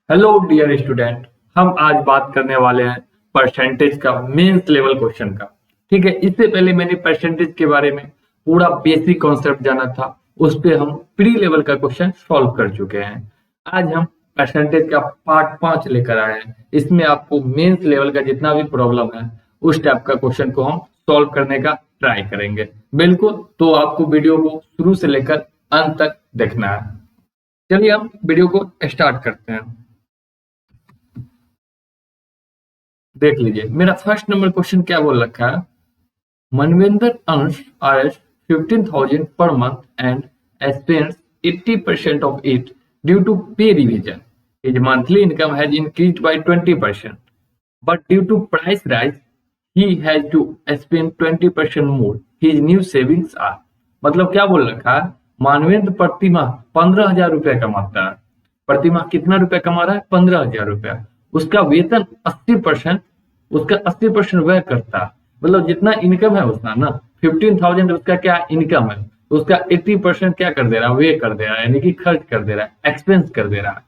Hello dear student. हम आज बात करने वाले हैं परसेंटेज का मेंस लेवल क्वेश्चन का। ठीक है, इससे पहले मैंने परसेंटेज के बारे में पूरा बेसिक कॉन्सेप्ट जाना था, उस पे हम प्री लेवल का क्वेश्चन सॉल्व कर चुके हैं। आज हम परसेंटेज का पार्ट 5 लेकर आए हैं। इसमें आपको मेंस लेवल का जितना भी प्रॉब्लम है उस टाइप का क्वेश्चन को हम सॉल्व करने का ट्राई करेंगे। बिल्कुल, तो आपको वीडियो को शुरू से लेकर अंत तक देखना है। चलिए हम वीडियो को स्टार्ट करते हैं। देख लीजिए, मेरा फर्स्ट नंबर क्वेश्चन क्या बोल रखा है। Manvinder earns Rs 15,000 per month and spends 80% of it due to pay revision. His monthly income has increased by 20%, but due to price rise, he has to spend 20% more. His new savings are मतलब क्या बोल रखा है। मानवेंद्र प्रति माह 15,000 रुपया कमाता है। प्रति माह कितना रुपया कमा रहा है? 15,000 रुपया। उसका वेतन 80%, उसका 80% व्यय करता है। मतलब जितना इनकम है उतना ना 15,000 उसका क्या इनकम है, उसका 80% क्या कर दे रहा है? व्यय कर दे रहा है, यानी कि खर्च कर दे रहा है, एक्सपेंस कर दे रहा है।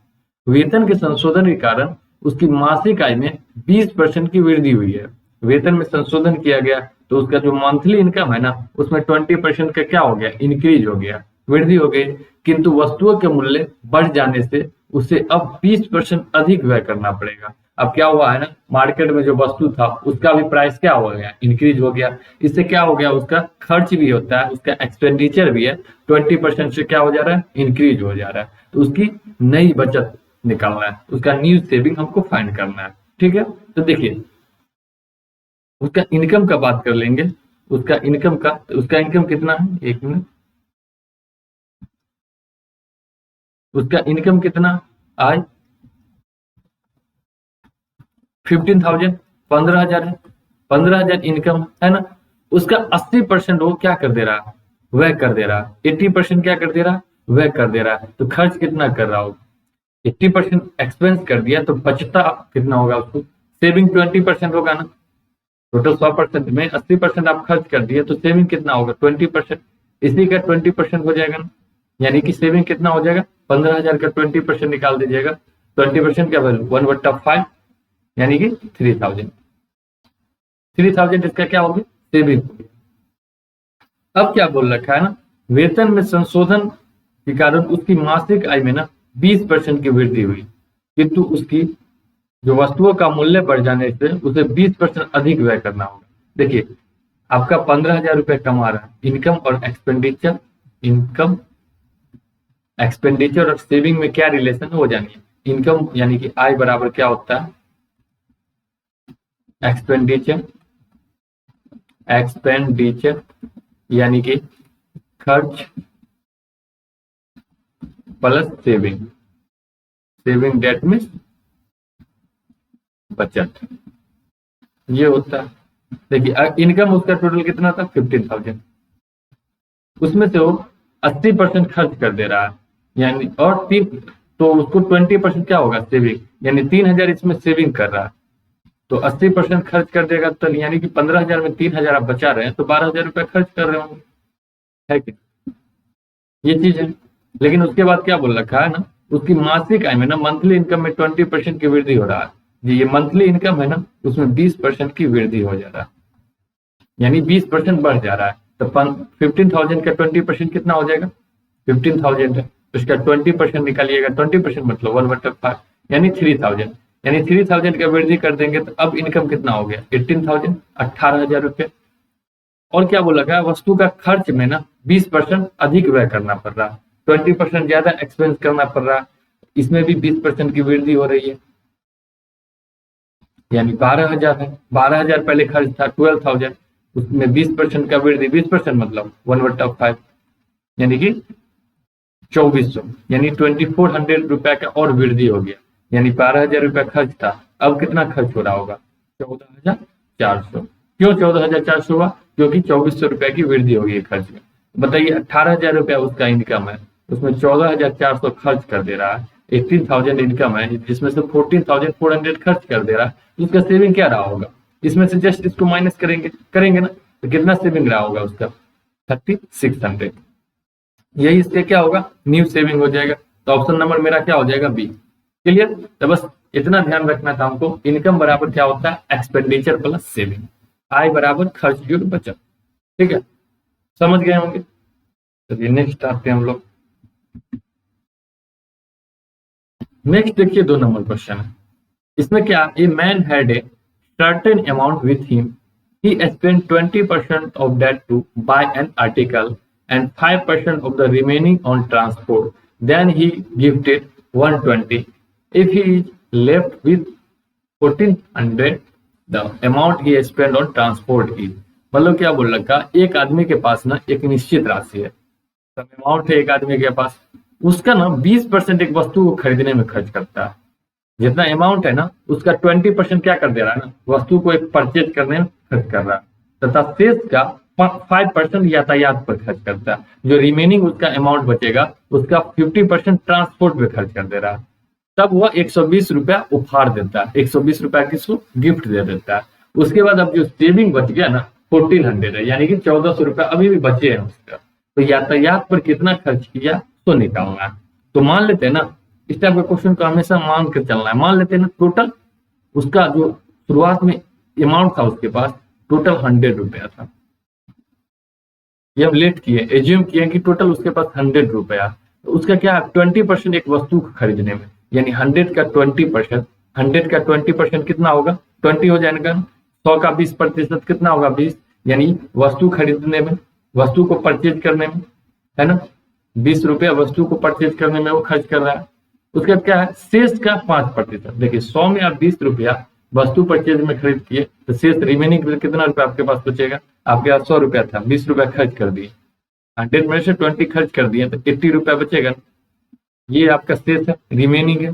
वेतन के संशोधन के कारण उसकी मासिक आय में 20% की वृद्धि हुई है। वेतन में संशोधन किया गया तो उसका जो मंथली इनकम है ना उसमें 20% का क्या हो गया? इंक्रीज हो गया, वृद्धि हो गई। किंतु वस्तुओं के मूल्य बढ़ जाने से उसे अब 20% अधिक व्यय करना पड़ेगा। अब क्या हुआ है ना, मार्केट में जो वस्तु था उसका भी प्राइस क्या हो गया? इंक्रीज हो गया। इससे क्या हो गया? उसका खर्च भी होता है, उसका एक्सपेंडिचर भी है 20% से क्या हो जा रहा है? इंक्रीज हो जा रहा है। तो उसकी नई बचत निकालना है, उसका न्यू सेविंग हमको फाइंड करना है। ठीक है, तो देखिए उसका इनकम का बात कर लेंगे। उसका इनकम कितना है? एक मिनट। उसका इनकम कितना आज? 15,000, 15,000 है। 15,000 इनकम है ना। उसका 80% वो क्या कर दे रहा है? वह कर दे रहा है। 80% क्या कर दे रहा है? वह कर दे रहा है। तो खर्च कितना कर रहा हो? 80% एक्सपेंस कर दिया तो बचता कितना होगा उसको? सेविंग 20% होगा ना। टोटल 100% में 80% आप खर्च कर दिए तो सेविंग कितना होगा? 20%। इसी का 20% हो जाएगा ना, यानी कि सेविंग कितना हो जाएगा? 15,000 का 20% निकाल दीजिएगा। 20% क्या वैल्यू? 1/5, यानी कि 3,000। 3,000 इसका क्या होगी? सेविंग। अब क्या बोल रखा है ना, वेतन में संशोधन के कारण उसकी मासिक आय में ना 20% की वृद्धि हुई, किंतु उसकी जो वस्तुओं का मूल्य बढ़ जाने से उसे 20% अधिक व्यय करना होगा। देखिए आपका 15,000 रुपये कमा रहा है। इनकम एक्सपेंडिचर और सेविंग में क्या रिलेशन है वो जानिए। इनकम यानी कि आय बराबर क्या होता है? एक्सपेंडिचर यानी कि खर्च प्लस सेविंग डेट में बचत, ये होता है। देखिए इनकम उसका टोटल कितना था? 15,000। उसमें से वो 80% खर्च कर दे रहा है, यानी और तीन, तो उसको 20% क्या होगा? सेविंग, यानी 3,000 इसमें सेविंग कर रहा है। तो 80% खर्च कर देगा तो यानी कि 15,000 में 3,000 आप बचा रहे हैं तो 12,000 रुपया खर्च कर रहे होंगे, है कि? ये चीज है। लेकिन उसके बाद क्या बोल रखा है ना, उसकी मासिक आय में ना मंथली इनकम में 20% की वृद्धि हो रहा है। ये मंथली इनकम है ना उसमें 20% की वृद्धि हो जा रहा है, यानी 20% बढ़ जा रहा है। तो 15,000 का 20% कितना हो जाएगा? 15,000 है तो इसका 20% निकालिएगा। 20% मतलब 1/5, यानी 3,000। यानी 3,000 का वृद्धि कर देंगे तो अब इनकम कितना हो गया? 18,000, 18,000 रुपये। और क्या बोला गया? वस्तु का खर्च में ना 20% अधिक व्यय करना पड़ रहा है, 20% ज्यादा एक्सपेंस करना पड़ रहा है। इसमें भी 20% की वृद्धि हो रही है, यानी 12,000 है। 12,000 पहले खर्च था 12,000, उसमें 20% का वृद्धि। 20% मतलब 1/5, यानी कि 2,400, यानी 2,400 रुपया का और वृद्धि हो गया। यानी 12,000 रुपया खर्च था, अब कितना खर्च हो रहा होगा? 14,400। क्यों 14,400 हुआ? क्योंकि 2,400 रुपया की वृद्धि हो गई खर्च में। बताइए 18,000 रुपया उसका इनकम है, उसमें 14,400 खर्च कर दे रहा है। 18,000 इनकम है जिसमें से 14,400 खर्च कर दे रहा है, तो उसका सेविंग क्या रहा होगा? इसमें से जस्ट इसको माइनस करेंगे ना, तो कितना सेविंग रहा होगा उसका? 3,600। यही इससे क्या होगा? न्यू सेविंग हो जाएगा। तो ऑप्शन नंबर मेरा क्या हो जाएगा? बी। क्लियर? तो बस इतना ध्यान रखना था हमको, इनकम बराबर क्या होता है, एक्सपेंडिचर प्लस सेविंग, आय बराबर खर्च जोड़ बचत। ठीक है, समझ गए होंगे। चलिए नेक्स्ट आते हैं हम लोग। नेक्स्ट देखिए 2 नंबर क्वेश्चन है, इसमें क्या, a man had a certain amount with him, he spent 20% of that to buy an article and 5% of the remaining on transport, then he gifted 120, if he is left with 1400, the amount he spent on transport is, मतलब क्या बोल रखा, एक आदमी के पास ना एक निश्चित राशि है, अमाउंट है एक आदमी के पास, उसका ना 20% एक वस्तु को खरीदने में खर्च करता है, जितना अमाउंट है ना उसका 20% क्या कर दे रहा है ना, वस्तु को एक परचेज करने में खर्च कर रहा है, तथा शेष का 5% यातायात पर खर्च करता है, जो रिमेनिंग उसका अमाउंट बचेगा उसका 50% ट्रांसपोर्ट पे खर्च कर दे रहा है। तब वह 120 रुपया उपहार देता है, 120 रुपया किसको, गिफ्ट दे देता है। उसके बाद अब जो सेविंग बच गया ना 1400 है, यानी कि 1400 रुपया अभी भी बचे हैं उसका, तो यातायात पर कितना खर्च किया तो निकालना है। तो मान लेते हैं ना, इस टाइप के क्वेश्चन को हमेशा मान कर चलना है। मान लेते हैं ना टोटल उसका जो शुरुआत में अमाउंट था उसके पास टोटल 100 रुपया था, ये हम लेट किए, एज्यूम किए कि टोटल उसके पास 100 रुपया, तो उसका क्या 20% एक वस्तु को खरीदने में, यानी 100 का 20%, 100 का 20% कितना होगा, 20 हो जाएगा। 100 का 20% कितना होगा, 20, यानी वस्तु खरीदने में, वस्तु को परचेज करने में, है ना, 20 रुपया वस्तु को परचेज करने में वो खर्च कर रहा है। उसके बाद क्या है, शेष का 5%, देखिए 100 में आप 20 रुपया वस्तु परचेज में खरीद किए, तो शेष रिमेनिंग कितना रुपया आपके पास बचेगा, आपके पास 100 रुपया था, 20 रुपया खर्च कर दिए, 100 में से 20 खर्च कर दिए तो 80 रुपया बचेगा, ये आपका शेष है, रिमेनिंग है,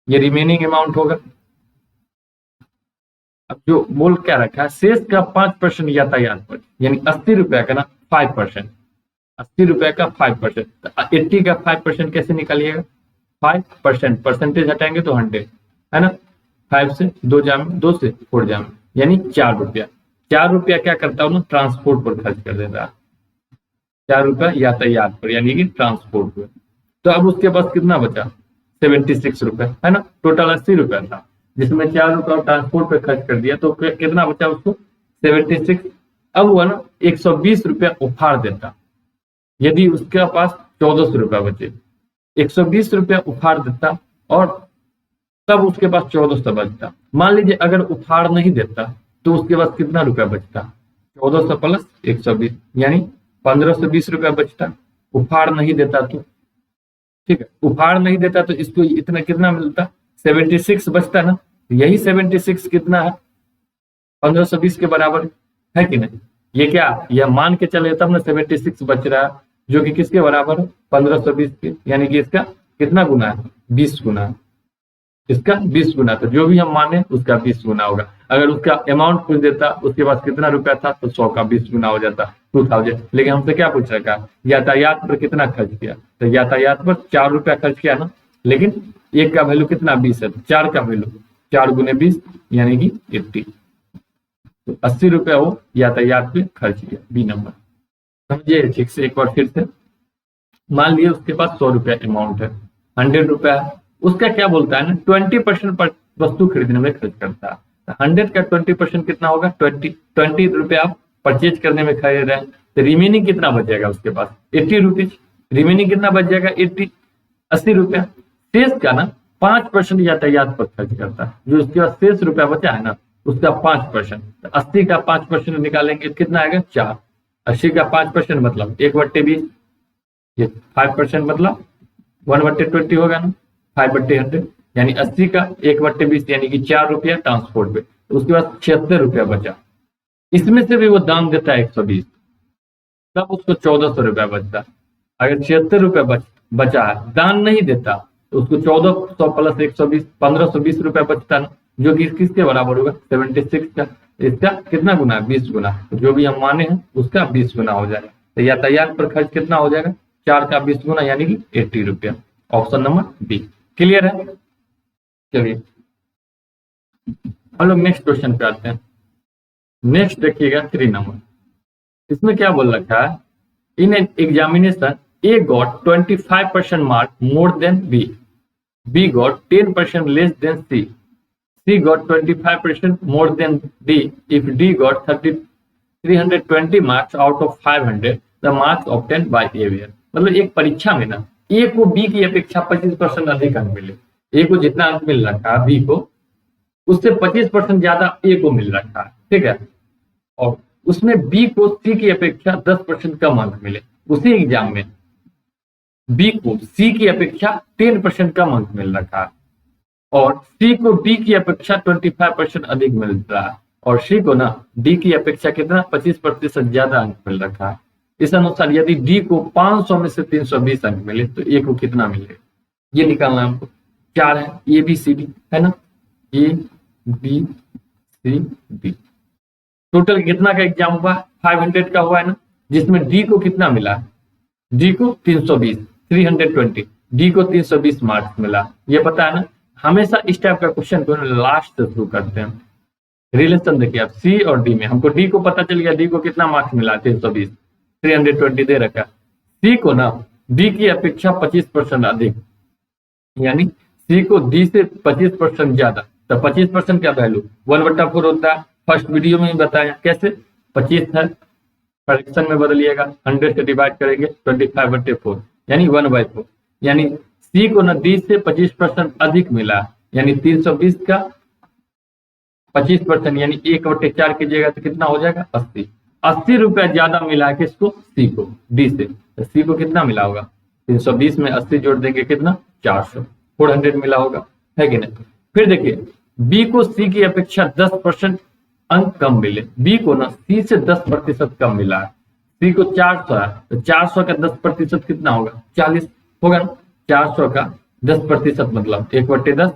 ये रिमेनिंग अमाउंट होगा। अब जो बोल क्या रखा है, शेष का 5% यातायात पर, यानी 80 रुपया का ना 5%, 80 रुपया का 5%, 80 का 5% कैसे निकालिएगा, 5%, परसेंटेज हटाएंगे तो 100, है ना, 5 से 2 जाम, 2 से 4 जाम, यानी 4 रुपया। 4 रुपया क्या करता हूँ ना, ट्रांसपोर्ट पर खर्च कर देता है, 4 रुपया यातायात पर, यानी कि ट्रांसपोर्ट पर। तो अब उसके पास कितना बचा, 76 रुपया, है ना, टोटल 80 रुपया था, जिसमें 4 रुपया ट्रांसपोर्ट पे खर्च कर दिया, तो कितना बचा उसको, 76। अब वो ना 120 रुपया उपहार देता, यदि उसके पास 1400 रुपया बचे, 120 रुपया उपहार देता और तब उसके पास 1400 बचता। मान लीजिए अगर उपहार नहीं देता तो उसके पास कितना रुपया बचता, 1400 प्लस 120, यानी 1520 रुपया बचता। उपहार नहीं देता तो, ठीक है, उपहार नहीं देता तो इसको इतना कितना मिलता, 76 बचता ना, यही 76 कितना है, 1520 के बराबर है कि नहीं, ये क्या, यह मान के चले तब ना 76 बच रहा है, जो कि किसके बराबर है, 1520 के, यानी कि इसका कितना गुना है, 20 गुना है, इसका 20 गुना, तो जो भी हम माने उसका 20 गुना होगा। अगर उसका अमाउंट पूछ देता उसके पास कितना रुपया था, तो 100 का 20 गुना हो जाता, 2000। लेकिन हमसे क्या पूछ रखा, यातायात पर कितना खर्च किया, तो यातायात पर 4 रुपया खर्च किया ना, लेकिन एक का वैल्यू कितना 20 है, 4 का वैल्यू 4 गुने 20 यानी कि 80, तो 80 रुपया वो यातायात पे खर्च किया, बी नंबर। समझिए ठीक से एक बार फिर से, मान लिया उसके पास 100 रुपया अमाउंट है, 100 रुपया है, उसका क्या बोलता है ना 20% पर वस्तु खरीदने में खर्च करता है, 100 का 20% कितना होगा, 20 रुपया आप परचेज करने में खरीद रहे हैं, तो रिमेनिंग कितना बचेगा उसके पास, 80 रुपीज, रिमेनिंग कितना बच जाएगा, 80 रुपया। शेष का ना 5% यातायात पर खर्च करता है, जो उसके पास शेष रुपया बचा है ना उसका 5%, तो 80 का 5% निकालेंगे कितना आएगा, 4। 80 का 5% मतलब 1/20, ये 5% मतलब 1/20 होगा ना, 5/100, यानी 80 का 1/20 यानी कि 4 रुपया ट्रांसपोर्ट पे, तो उसके बाद 76 रुपया बचा, इसमें से भी वो दाम देता है 120, तब उसको 1400 रुपया बचता। अगर 76 रुपया बचा है, दान नहीं देता, तो उसको 1400 प्लस 120 1520 रुपया बचता ना, जो कि किसके बराबर होगा, 76 का, इसका कितना गुना है, 20 गुना, तो जो भी हम माने हैं उसका 20 गुना हो जाएगा, तो यातायात पर खर्च कितना हो जाएगा, 4 का 20 गुना यानी कि 80 रुपया, ऑप्शन नंबर बी। क्लियर है, चलिए हम लोग नेक्स्ट क्वेश्चन पे आते हैं। नेक्स्ट देखिएगा 3 नंबर, इसमें क्या बोल रखा है, in an examination A got 25% mark more than B, B got 10% less than C. C got 25% more than D. If D got 320 marks out of 500, the marks obtained by A were. मतलब एक परीक्षा में ना A को B की अपेक्षा 25% अधिक अंक मिले। A को जितना अंक मिल रखा है B को उससे 25% ज्यादा A को मिल रखा है, ठीक है। और उसमें B को C की अपेक्षा 10% कम अंक मिले। उसी एग्जाम में B को C की अपेक्षा 10% कम अंक मिल रखा है और C को D की अपेक्षा 25% अधिक मिल रहा है और C को ना D की अपेक्षा कितना 25% ज्यादा अंक मिल रखा है। इस अनुसार यदि D को 500 में से 320 अंक मिले तो A को कितना मिलेगा, ये निकालना हमको। 4 है A B C D है ना, A B C D। Total कितना का एग्जाम हुआ, 500 का हुआ है ना, जिसमें D को कितना मिला, D को 320, 320, D को 320 मार्क्स मिला। ये पता है ना, हमेशा इस टाइप का क्वेश्चन को लास्ट से शुरू करते हैं। रिलेशन देखिए आप C और D में, हमको D को पता चल गया, D को कितना मार्क्स मिला 320, 320 दे रखा। C को ना D की अपेक्षा 25% अधिक, यानी C को D से 25% ज्यादा। तो 25% क्या वैल्यू 1/4 होता है, फर्स्ट वीडियो में ही बताया कैसे। 25 है, फ्रैक्शन में बदलिएगा, 100 से डिवाइड करेंगे 25/4 यानी 1/4, यानी C को ना D से 25% अधिक मिला, यानी 320 का 25% यानी 1/4 कीजिएगा तो कितना हो जाएगा 80। 80 रुपया ज्यादा मिला है किसको, C को D से। तो C को कितना मिला होगा, 320 में 80 जोड़ देंगे कितना 400, 400 मिला होगा, है कि नहीं। फिर देखिए B को C की अपेक्षा 10% अंक कम मिले, B को ना C से 10% कम मिला है। C को 400 है तो 400 का 10% कितना होगा 40 होगा ना। 400 का 10% मतलब 1/10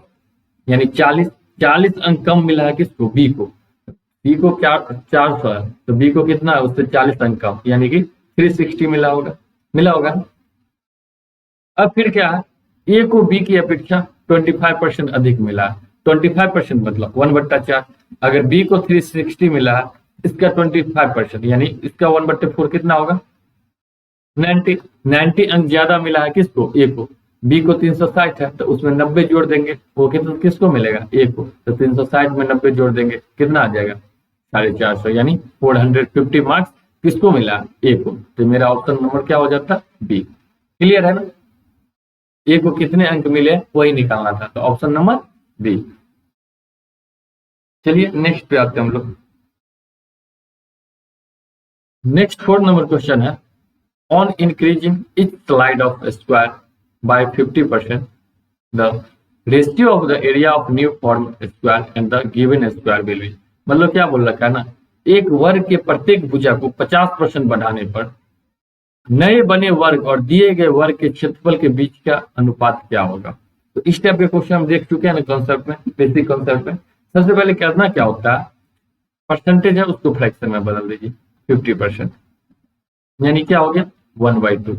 यानी 40 अंक कम मिला है किसको, B को। B को 400 है तो B को कितना है उससे 40 अंक कम, यानी कि 360 मिला होगा ना। अब फिर क्या है, A को B की अपेक्षा 25% अधिक मिला है। 25% मतलब 1/4। अगर B को 360 मिला है, इसका 25% यानी इसका 1/4 कितना होगा 90 अंक ज्यादा मिला है किसको, A को। B को 360 है तो उसमें 90 जोड़ देंगे, वो किसको मिलेगा A को। तो 360 में 90 जोड़ देंगे कितना आ जाएगा 450, यानी 450 मार्क्स किसको मिला A को। तो मेरा ऑप्शन नंबर क्या हो जाता B। क्लियर है ना, A को कितने अंक मिले वही निकालना था, तो ऑप्शन नंबर B। चलिए नेक्स्ट पे आते हैं हम लोग। नेक्स्ट 4 नंबर क्वेश्चन है, on increasing etch slide of square by 50%, the ratio of the area of new form square and the given square will be. मतलब क्या बोल रखा है ना, एक वर्ग के प्रत्येक भुजा को 50% बढ़ाने पर नए बने वर्ग और दिए गए वर्ग के क्षेत्रफल के बीच का अनुपात क्या होगा। तो इस टाइप के क्वेश्चन हम देख चुके हैं ना कॉन्सेप्ट में, बेसिक कॉन्सेप्ट में। सबसे पहले करना क्या होता है, परसेंटेज है उसको फ्रैक्शन में बदल दीजिए 50%, यानी क्या हो गया 1/2।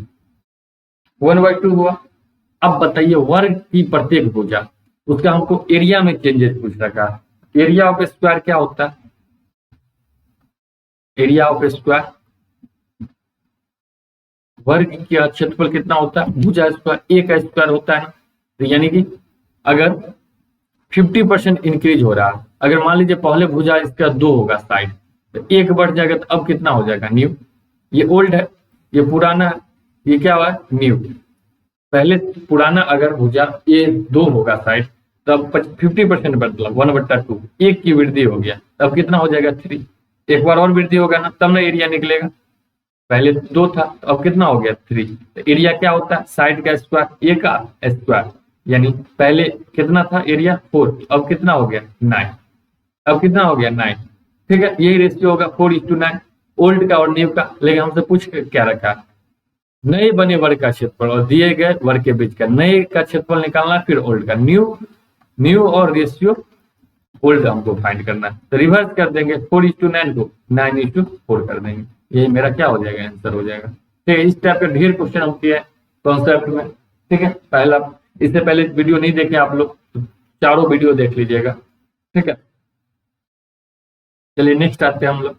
1/2 हुआ। अब बताइए वर्ग की प्रत्येक भुजा, उसका हमको एरिया में चेंजेस पूछ रखा है। एरिया ऑफ स्क्वायर क्या होता है, एरिया ऑफ स्क्वायर वर्ग का क्षेत्रफल कितना होता है, भुजा स्क्वायर A का स्क्वायर होता है। तो यानी कि अगर 50% इंक्रीज हो रहा है, अगर मान लीजिए पहले भुजा इसका 2 होगा साइड, तो 1 बढ़ जाएगा तो अब कितना हो जाएगा न्यू। ये ओल्ड है, ये पुराना है, ये क्या हुआ न्यू। पहले पुराना अगर भुजा ये 2 होगा साइड, तब 50% मतलब 1/2, 1 की वृद्धि हो गया, तब कितना हो जाएगा 3। एक बार और वृद्धि होगा ना तब ना एरिया निकलेगा। पहले 2 था तो अब कितना हो गया 3। तो एरिया क्या होता है साइड का स्क्वायर, A का स्क्वायर, यानी पहले कितना था एरिया 4, अब कितना हो गया 9, अब कितना हो गया 9। ठीक है, यही रेशियो होगा 4:9 ओल्ड का और न्यू का। लेकिन हमसे पूछ क्या रखा, नए बने वर्ग का क्षेत्रफल और दिए गए वर्ग के बीच का, नए का क्षेत्रफल निकालना फिर ओल्ड का, न्यू और रेशियो ओल्ड हमको फाइंड करना है। तो रिवर्स कर देंगे 4:9 को 9:4 कर देंगे, ये मेरा क्या हो जाएगा आंसर हो जाएगा। ठीक है, इस टाइप का ढेर क्वेश्चन हम किए कॉन्सेप्ट में। ठीक है, पहला इससे पहले वीडियो नहीं देखे आप लोग तो चारों वीडियो देख लीजिएगा। ठीक है, चलिए नेक्स्ट आते हैं हम लोग।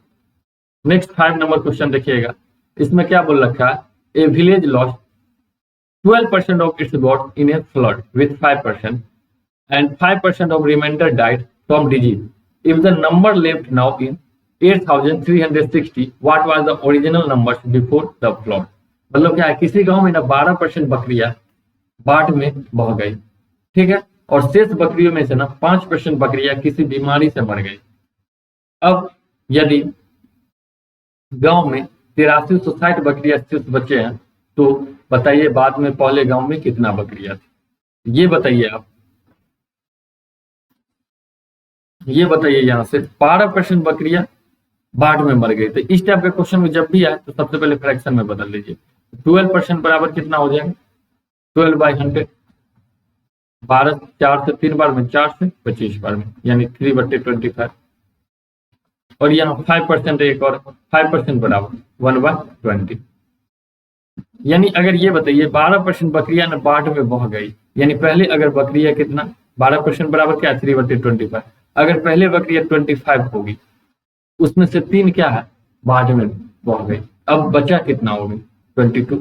नेक्स्ट 5 नंबर क्वेश्चन देखिएगा, इसमें क्या बोल रखा है, ए village lost 12% of its got in a flood with 5% and 5% of remainder died from disease. If the number left now in 8,360, what was the original numbers before the flood? मतलब क्या है, किसी गांव में ना 12% बकरियां बाढ़ में बह गई, ठीक है, और शेष बकरियों में से ना 5% बकरियां किसी बीमारी से मर गई। अब यदि गांव में 8360 बकरियां शेष बचे हैं तो बताइए बाद में पहले गांव में कितना बकरियां थी, ये बताइए आप, ये बताइए। यहाँ से 12% बकरियां बाढ़ में मर गई, तो इस टाइप के क्वेश्चन में जब भी आए तो सबसे पहले फ्रैक्शन में बदल लीजिए। 12% बराबर कितना हो जाएगा, 12/100, 12 4 से 3 बार में, 4 से 25 बार में, यानी 3/25। और यहाँ 5% एक और 5% बराबर 1/20। यानी अगर ये बताइए 12% बकरियां न बाढ़ में बह गई, यानी पहले अगर बकरियां कितना, 12% बराबर क्या है 3/25। अगर पहले बकरियां 25 होगी, उसमें से 3 क्या है बाढ़ में बह गई, अब बचा कितना होगी 22।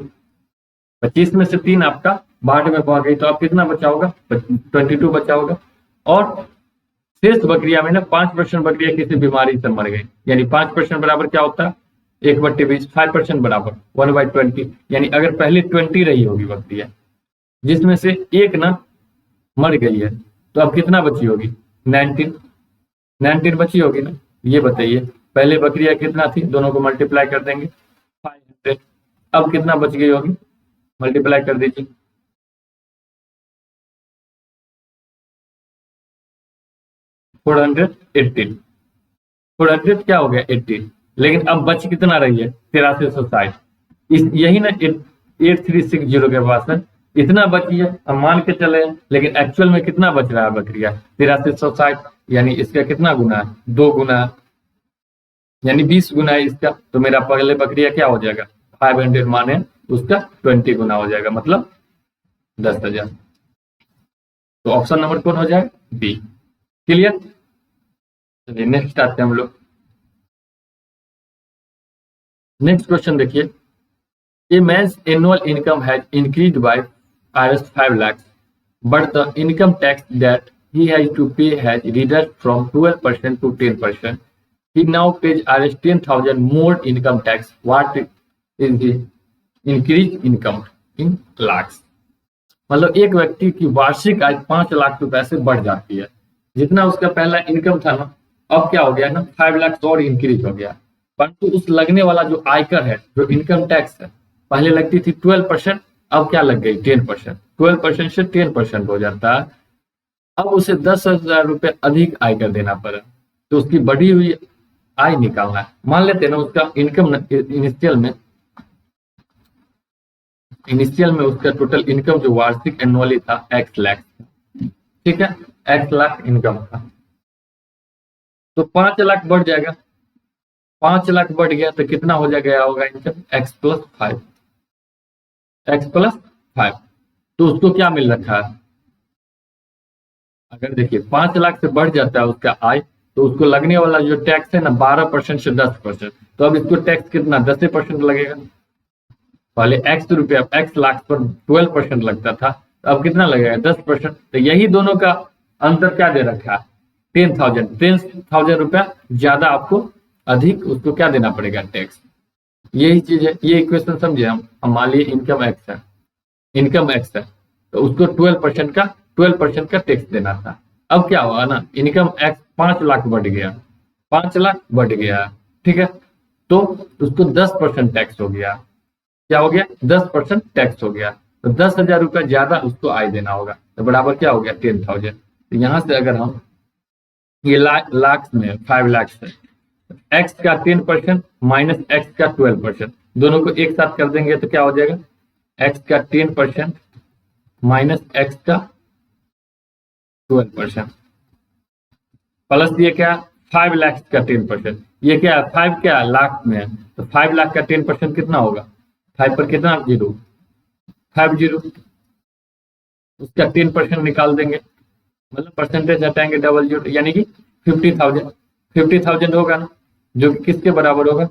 25 में से 3 आपका बाढ़ में बह गई, तो अब कितना बचा होगा 22 बचा होगा। और शेष बकरिया में ना 5% बकरियां किसी बीमारी से मर गई, यानी 5% बराबर क्या होता है 1/20, 5% बराबर 1/20। यानी अगर पहले 20 रही होगी बकरियां, जिसमें से एक ना मर गई है, तो अब कितना बची होगी 19 बची होगी ना। ये बताइए पहले बकरियां कितना थी, दोनों को मल्टीप्लाई कर देंगे 500, अब कितना बच गई होगी, मल्टीप्लाई कर दीजिए 418, 400 क्या हो गया 18, लेकिन अब बच कितना रही है 8360। इस यही ना 8360 के पास है, इतना बची है, अब मान के चले, लेकिन एक्चुअल में कितना बच रहा है बकरिया 8360, यानी इसका कितना गुना है 2 गुना है, यानी 20 गुना है इसका। तो मेरा पहले बकरिया क्या हो जाएगा 500 माने उसका 20 गुना हो जाएगा, मतलब 10,000। तो ऑप्शन नंबर कौन हो जाएगा बी। क्लियर, चलिए नेक्स्ट आते हैं हम लोग। नेक्स्ट क्वेश्चन देखिए, a man's annual income has increased by ₹5 lakhs, but the income tax that he has to pay has reduced from 12% to 10%. He now pays ₹10,000 more income tax. What is the increased income in lakhs? मतलब एक व्यक्ति की वार्षिक आय 5 लाख रुपए से बढ़ जाती है, जितना उसका पहला इनकम था ना, अब क्या हो गया ना 5 लाख और इंक्रीज हो गया, परंतु उस लगने वाला जो आयकर है, जो इनकम टैक्स है, पहले लगती थी 12%, अब क्या लग गई 10%, 12% से 10% हो जाता है। अब उसे 10,000 रुपए अधिक आयकर देना पड़ा, तो उसकी बढ़ी हुई आय निकालना है। मान लेते हैं ना उसका इनकम इनिशियल में उसका टोटल इनकम जो वार्षिक एनुअली था X लाख, ठीक है, X लाख इनकम था, तो 5 लाख बढ़ जाएगा, 5 लाख बढ़ गया तो कितना हो जाएगा होगा इनकम X + 5, X + 5। तो उसको क्या मिल रखा है, अगर देखिए 5 लाख से बढ़ जाता है उसका आय, तो उसको लगने वाला जो टैक्स है ना 12% से 10%, तो अब इसको टैक्स कितना 10% लगेगा। पहले X लाख पर 12% लगता था, तो अब कितना लगेगा 10%। तो यही दोनों का अंतर क्या दे रखा है 10,000 रुपया ज्यादा, आपको अधिक उसको क्या देना पड़ेगा टैक्स। यही चीज है, ये इक्वेशन समझे हम मान लिए इनकम एक्स है, तो उसको 12% का टैक्स देना था। अब क्या हुआ ना, इनकम एक्स 5 लाख बढ़ गया, 5 लाख बढ़ गया, ठीक है, तो उसको 10% टैक्स हो गया, क्या हो गया 10% टैक्स हो गया, तो 10,000 रुपया ज्यादा उसको आय देना होगा, तो बराबर क्या हो गया 10,000। तो यहां से अगर हम ये लाख में 5 लाख से एक्स का 10% माइनस एक्स का 12%, दोनों को एक साथ कर देंगे तो क्या हो जाएगा एक्स का 10% माइनस एक्स का 12% प्लस ये क्या 5 लाख का 10%, ये क्या 5 क्या लाख में है, तो 5 लाख का 10% कितना होगा, 5 पर कितना 0, 50, उसका 10% निकाल देंगे, मतलब परसेंटेज हटाएंगे 00, यानी कि 50,000 होगा ना, जो कि किसके बराबर होगा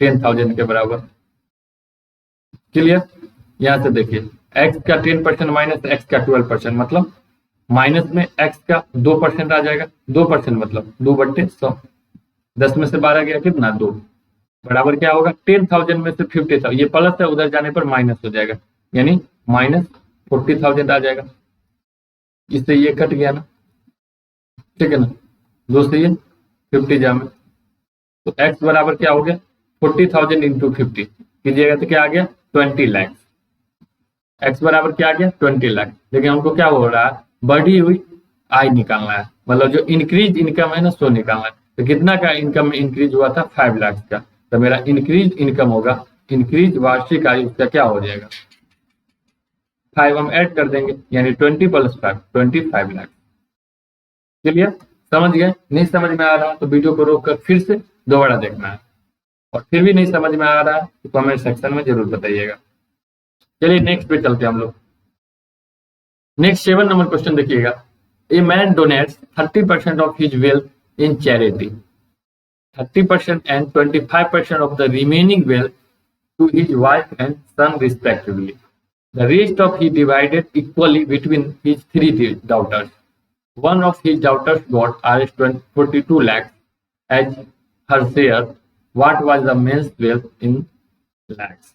10,000 के बराबर। क्लियर, यहां से देखिए एक्स का 10% माइनस एक्स का 12%, मतलब माइनस में एक्स का 2% आ जाएगा। 2% मतलब 2/100, 10 में से 12 गया कितना 2, बराबर क्या होगा 10,000 में से 50,000, ये प्लस है उधर जाने पर माइनस हो जाएगा, यानी माइनस 40,000 आ जाएगा। इससे ये कट गया ना, ठीक है ना, 2 से ये 50 जा में, तो x बराबर क्या हो गया 40,000 इंटू 50 कीजिएगा तो क्या आ गया 20 लाख। x बराबर क्या आ गया 20 लाख। लेकिन हमको क्या हो रहा है, बढ़ी हुई आय निकालना है, मतलब जो इंक्रीज इनकम है ना सो निकालना है। तो कितना का इनकम में इंक्रीज हुआ था 5 लाख का, तो मेरा इंक्रीज इनकम होगा, इंक्रीज वार्षिक आय उसका क्या हो जाएगा 5 हम ऐड कर देंगे, यानी 20 + 5 25 लाख। चलिए समझ गए, नहीं समझ में आ रहा तो वीडियो को रोक कर फिर से दोबारा देखना है, और फिर भी नहीं समझ में आ रहा है तो कमेंट सेक्शन में जरूर बताइएगा। चलिए नेक्स्ट पे चलते हैं हम लोग। नेक्स्ट 7 नंबर क्वेश्चन देखिएगा। A man donates 30% of his wealth in charity, 30% and 25% of the remaining wealth to his wife and son respectively. The rest of he divided equally between his 3 daughters. One of his daughters got Rs 42 lakhs as her share. What was the man's wealth in lakhs?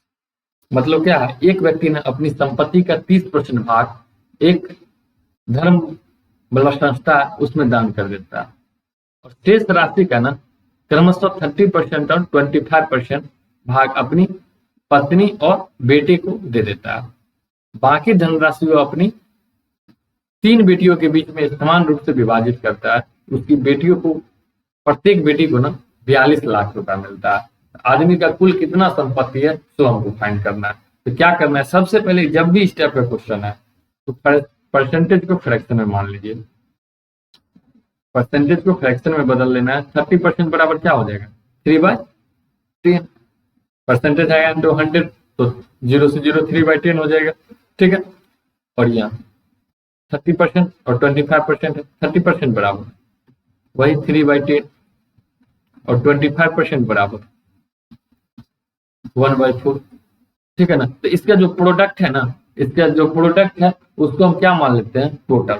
मतलब क्या है, एक व्यक्ति ने अपनी संपत्ति का 30% भाग एक धर्म मतलब संस्था उसमें दान कर देता है, और शेष राशि का ना क्रमशः 30% और 25% भाग अपनी पत्नी और बेटे को दे देता है। बाकी धनराशि वो अपनी 3 बेटियों के बीच में समान रूप से विभाजित करता है। उसकी बेटियों को, प्रत्येक बेटी को ना 42 लाख रुपया मिलता है। आदमी का कुल कितना संपत्ति है तो हमको फाइंड करना है। तो क्या करना है, सबसे पहले जब भी स्टेप का क्वेश्चन है तो परसेंटेज को फ्रैक्शन में मान लीजिए, परसेंटेज को फ्रैक्शन में बदल लेना है। 30% बराबर क्या हो जाएगा 3/10, परसेंटेज आएगा इंटू 100 तो 0 से 0 3/10 हो जाएगा, ठीक है। और यहाँ 30% और 25% है, 30% बराबर वही 3/10 और 25% बराबर 1/4, ठीक है ना। तो इसका जो प्रोडक्ट है ना, इसका जो प्रोडक्ट है उसको हम क्या मान लेते हैं टोटल।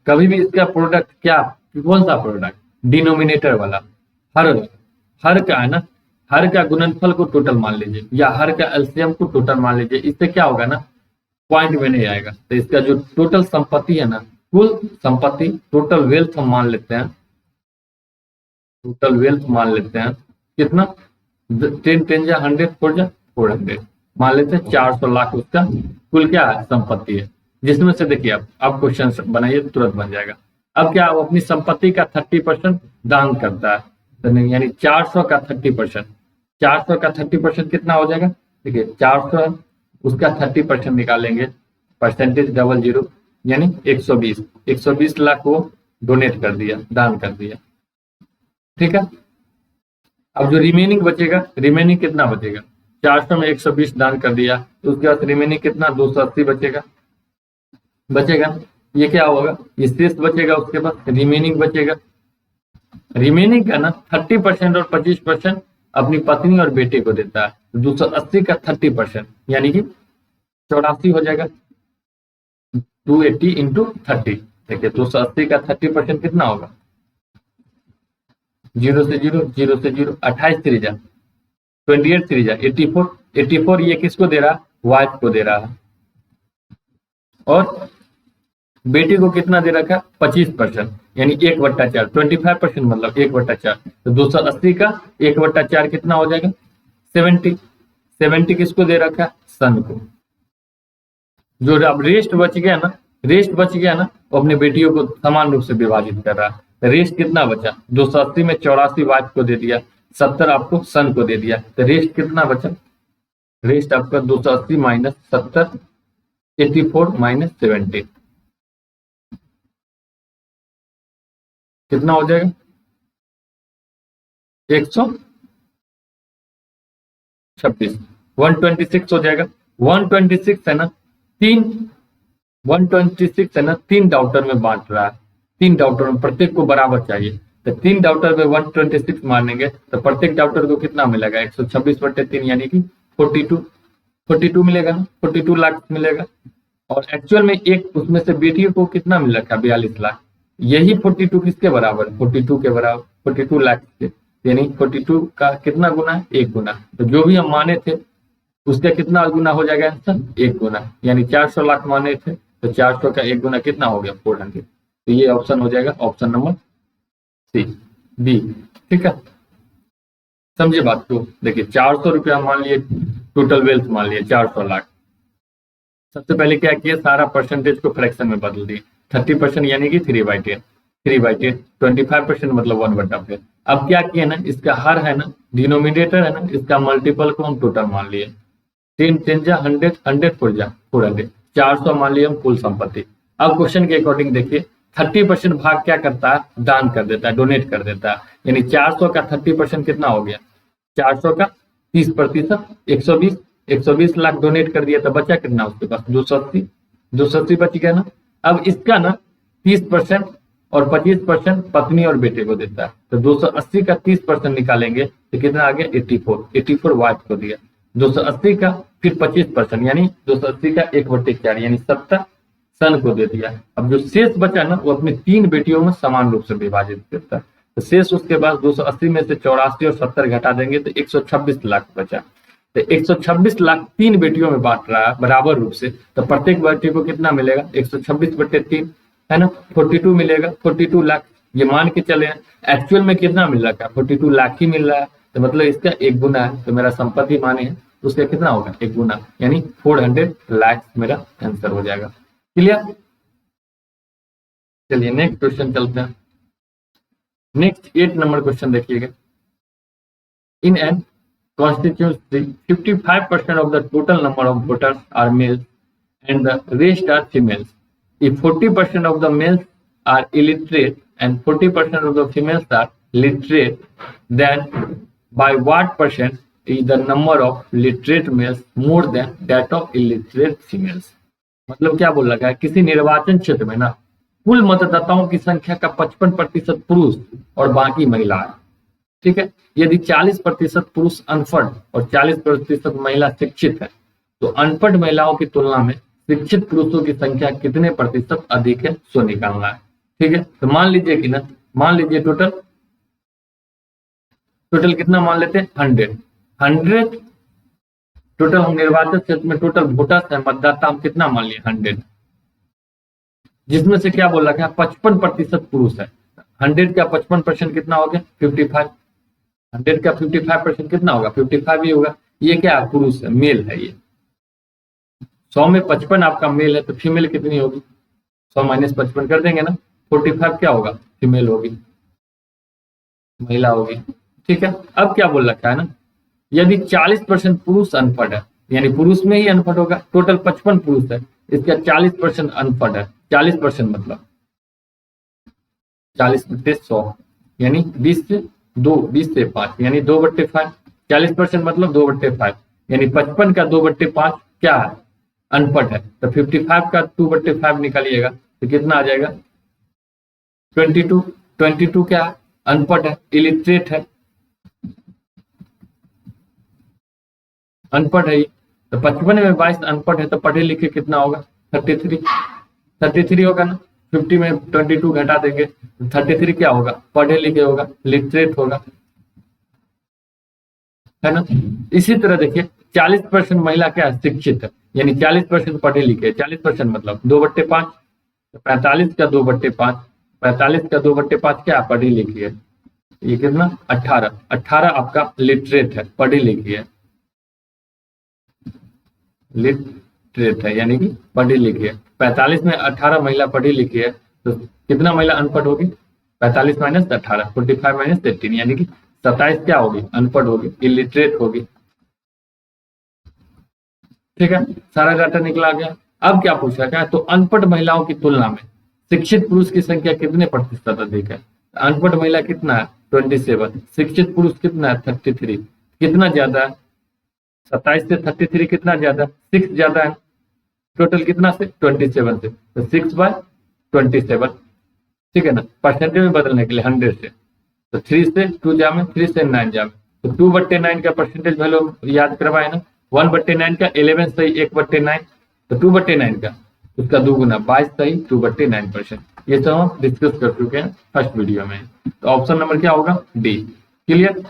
कभी भी इसका प्रोडक्ट क्या, कौन सा प्रोडक्ट, डिनोमिनेटर वाला, हर का है ना, हर का गुणनफल को टोटल मान लीजिए या हर का एलसीएम को टोटल मान लीजिए। इससे क्या होगा ना पॉइंट में नहीं आएगा। तो इसका जो टोटल संपत्ति है ना, कुल संपत्ति टोटल वेल्थ हम मान लेते हैं, टोटल वेल्थ मान लेते हैं कितना 10 10 जा 100 4 जा 400 मान लेते हैं 400 लाख उसका कुल क्या है संपत्ति है। जिसमें से देखिए अब क्वेश्चन बनाइए तुरंत बन जाएगा। अब क्या वो अपनी संपत्ति का 30% दान करता है, तो यानी 400 का 30%, 400 का 30% कितना हो जाएगा, देखिए 400 उसका 30% निकालेंगे, परसेंटेज 00 यानी 120 लाख वो डोनेट कर दिया, दान कर दिया, ठीक है। अब जो रिमेनिंग बचेगा, रिमेनिंग कितना बचेगा, 400 में 120 दान कर दिया तो उसके बाद रिमेनिंग कितना 280 बचेगा। ये क्या होगा, ये शेष बचेगा, उसके बाद रिमेनिंग बचेगा। रिमेनिंग का ना 30% और 25% अपनी पत्नी और बेटे को देता है, 280 का 30% यानी कि 84 हो जाएगा। 280 इंटू 30, देखिए 280 का 30% कितना होगा, 0 से 0 0 से 0 28 3 जा 28 3 जा 84 ये किसको दे रहा, वाइफ को दे रहा है। और बेटी को कितना दे रखा 25% यानी 1/4, 25% मतलब 1/4, तो 280 का 1/4 कितना हो जाएगा 70 किसको दे रखा सन को। जो अब रेस्ट बच गया ना वो अपने बेटियों को समान रूप से विभाजित कर रहा है। रेस्ट कितना बचा, 280 में 84 वाइफ को दे दिया, 70 आपको सन को दे दिया, तो रेस्ट कितना बचा, रेस्ट आपका 280 माइनस 70 84 माइनस 70 कितना हो जाएगा 126 126 हो जाएगा। 126 है ना 126 है ना 3 डाउटर में बांट रहा है, 3 डाउटर में प्रत्येक को बराबर चाहिए, तो 3 डाउटर में 126 मानेंगे तो प्रत्येक डाउटर को कितना मिलेगा 126/3 यानी कि 42। 42 मिलेगा ना, 42 लाख मिलेगा। और एक्चुअल में एक उसमें से बेटी को कितना मिल रखा है, 42 लाख। यही 42 किसके बराबर है, 42 के बराबर, 42 लाख के, यानी 42 का कितना गुना है, एक गुना। तो जो भी हम माने थे उसका कितना गुना हो जाएगा आंसर, एक गुना। यानी 400 लाख माने थे तो 400 का एक गुना कितना हो गया, 400। तो ये ऑप्शन हो जाएगा ऑप्शन नंबर सी, बी। ठीक है, समझे बात को। देखिए 400 रुपया मान लिए, टोटल वेल्थ मान लिए 400 लाख। सबसे पहले क्या किया, सारा परसेंटेज को फ्रैक्शन में बदल दिए। 30% यानी कि 3/10, 3/10, 25% मतलब 1/10। अब क्या किया ना, इसका हर है ना, डिनोमिनेटर है ना, इसका मल्टीपल को हम टोटल मान लिए। 10 10 जा 100, 100 4 जा 400, 400 मान लिया हम कुल संपत्ति। अब क्वेश्चन के अकॉर्डिंग देखिए, 30% भाग क्या करता है, दान कर देता है, डोनेट कर देता है। यानी 400 का 30% कितना हो गया, 400 का 30%, 120, 120 लाख डोनेट कर दिया तो बचा कितना उसके पास, 280, 280 बच गया ना। अब इसका ना 30% और 25% पत्नी और बेटे को देता है, तो 280 का 30% निकालेंगे तो कितना आ गया, 84, 84 वाइफ को दिया। 280 का फिर 25% यानी 280 का 1/4 यानी 70 सन को दे दिया। अब जो शेष बचा ना, वो अपनी 3 बेटियों में समान रूप से विभाजित करता है। तो शेष उसके बाद 280 में से 84 और 70 घटा देंगे तो 126 लाख बचा। तो 126 लाख 3 बेटियों में बांट रहा है बराबर रूप से, तो प्रत्येक बेटी को कितना मिलेगा, 126/3 है ना, 42 मिलेगा, 42 लाख। ये मान के चले एक्चुअल में कितना मिल रहा है, 42 लाख ही मिल रहा है, तो मतलब इसका एक गुना है। तो मेरा संपत्ति माने है तो उसका कितना होगा, एक गुना, यानी 400 लाख मेरा आंसर हो जाएगा। क्लियर। चलिए नेक्स्ट क्वेश्चन चलते हैं। नेक्स्ट 8 नंबर क्वेश्चन देखिएगा। In an constituency 55% of the total number of voters are males and the rest are females. If 40% of the males are illiterate and 40% of the females are literate, then by what percent is the number of literate males more than that of illiterate females? मतलब क्या बोल रहा है, किसी निर्वाचन क्षेत्र में ना कुल मतदाताओं की संख्या का 55% पुरुष और बाकी महिला है। ठीक है, यदि 40% पुरुष अनपढ़ और 40% महिला शिक्षित है, तो अनपढ़ महिलाओं की तुलना में शिक्षित पुरुषों की संख्या कितने प्रतिशत अधिक है, सो निकालना है। ठीक है, तो मान लीजिए कि ना, मान लीजिए टोटल कितना मान लेते हैं, 100 टोटल हम निर्वाचन क्षेत्र में टोटल वोटर्स है, मतदाता हम कितना मान लिए, 100, जिसमें से क्या बोल रखा है, 55% पुरुष है। 100 का 55% कितना हो गया, 55। 100 का 55% कितना होगा, 55 ही होगा। ये क्या है, पुरुष है, मेल है। ये 100 में 55 आपका मेल है, तो फीमेल कितनी होगी, 100 - 55 कर देंगे ना, 45 क्या होगा, फीमेल होगी, महिला होगी। ठीक है, अब क्या बोल रखा है ना, यदि 40% पुरुष अनपढ़ है, यानी पुरुष में ही अनपढ़ होगा, टोटल 55 पुरुष है, इसका 40% अनपढ़ है। 40% मतलब 40/100 यानी 20 से 2, 20 से 5 यानी 2/5। 40% मतलब 2/5 यानी 55 का 2/5 क्या है, अनपढ़ है। तो 55 का 2/5 निकालिएगा तो कितना आ जाएगा, 22। 22 क्या है, अनपढ़ है, इलिटरेट है, अनपढ़ है। तो 55 में 22 अनपढ़ है, तो पढ़े लिखे कितना होगा, 33 होगा ना। 50 में 22 घटा देंगे, 33 क्या होगा, पढ़े लिखे होगा, लिटरेट होगा, है ना। इसी तरह देखिए 40% महिला क्या है, शिक्षित है, यानी 40% पढ़े लिखे, 40% मतलब 2/5, 45 का 2/5, 45 का 2/5 क्या पढ़ी लिखी है, ये कितना 18, 18 आपका लिटरेट है, पढ़ी लिखी है, लिटरेट है यानी कि पढ़ी लिखी है। 45 में 18 महिला पढ़ी लिखी है, तो कितना महिला अनपढ़ होगी, 45 - 18, 45 - 18 यानी कि 27 क्या होगी, अनपढ़ होगी, इलिटरेट होगी। ठीक है, सारा डाटा निकला गया। अब क्या पूछा गया, तो अनपढ़ महिलाओं की तुलना में शिक्षित पुरुष की संख्या कितने प्रतिशत अधिक है। अनपढ़ महिला कितना है, 27, शिक्षित पुरुष कितना है, 33, कितना ज्यादा है, 27 से 33 कितना ज्यादा, 6 ज्यादा है। टोटल कितना से, 27 से, तो 6/27। ठीक है ना, परसेंटेज में बदलने के लिए 100 से, तो 3 से 2 जामे, 3 से 9 जामे, तो 2/9 का परसेंटेज वैल्यू याद करवाए ना, 1/9 का 11 सही 1/9, तो 2/9 का उसका 2 गुना 22 सही 2/9%। ये सब हम डिस्कस कर चुके हैं फर्स्ट वीडियो में। तो ऑप्शन नंबर क्या होगा? डी। क्लियर?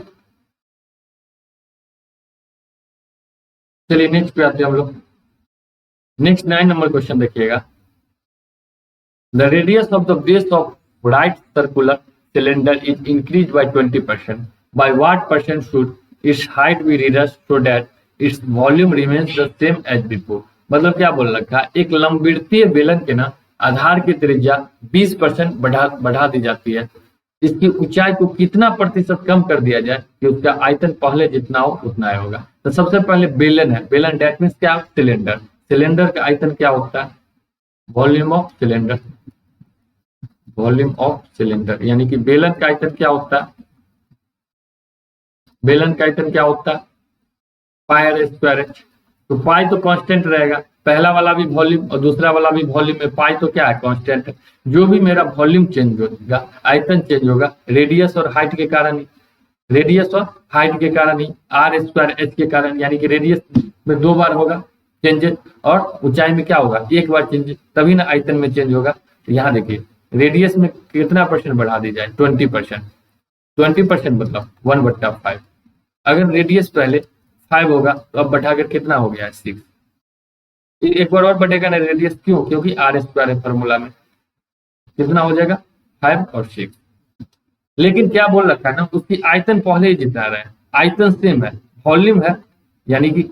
चलिए नेक्स्ट पे आते हैं हम लोग। नेक्स्ट 9 नंबर क्वेश्चन देखिएगा। The radius of the base of right circular cylinder is increase by 20%. By what percent should its height be reduced so that its volume remains the same as before? मतलब क्या बोल रखा है, एक लंबवृत्तीय बेलन के ना आधार की त्रिज्या 20% बढ़ा दी जाती है। इसकी ऊंचाई को कितना प्रतिशत कम कर दिया जाए कि उसका आयतन पहले जितना हो उतना ही होगा? तो सबसे पहले बेलन है, बेलन डेट मीन्स क्या? सिलेंडर। सिलेंडर का आयतन क्या होता है? Volume of cylinder. Volume of cylinder यानी कि बेलन का आयतन क्या होता है? बेलन का आयतन क्या होता है? पाई आर स्क्वायर एच। तो पाई तो कांस्टेंट रहेगा, पहला वाला भी वॉल्यूम और दूसरा वाला भी वॉल्यूम में, पाई तो क्या है? कांस्टेंट है। जो भी मेरा वॉल्यूम चेंज होगा, आयतन चेंज होगा रेडियस और हाइट के कारण ही, रेडियस और हाइट के कारण ही, आर स्क्वायर एच के कारण, यानी कि रेडियस में 2 बार होगा चेंजेस और ऊंचाई में क्या होगा? 1 बार चेंजेस, तभी ना आयतन में चेंज होगा। तो यहाँ देखिए रेडियस में कितना परसेंट बढ़ा दी जाए? 20%। 20% मतलब 1/5। अगर रेडियस पहले 5 होगा तो अब बढ़ाकर कितना हो गया? 6। एक बार और बढ़ेगा ना रेडियस, क्यों? क्योंकि आर स्क्वायर है फॉर्मूला में, कितना हो जाएगा? 5 और 6। लेकिन क्या बोल रखा है ना, उसकी आयतन पहले ही जितना रहे, आयतन सेम है, वॉल्यूम है, यानी कि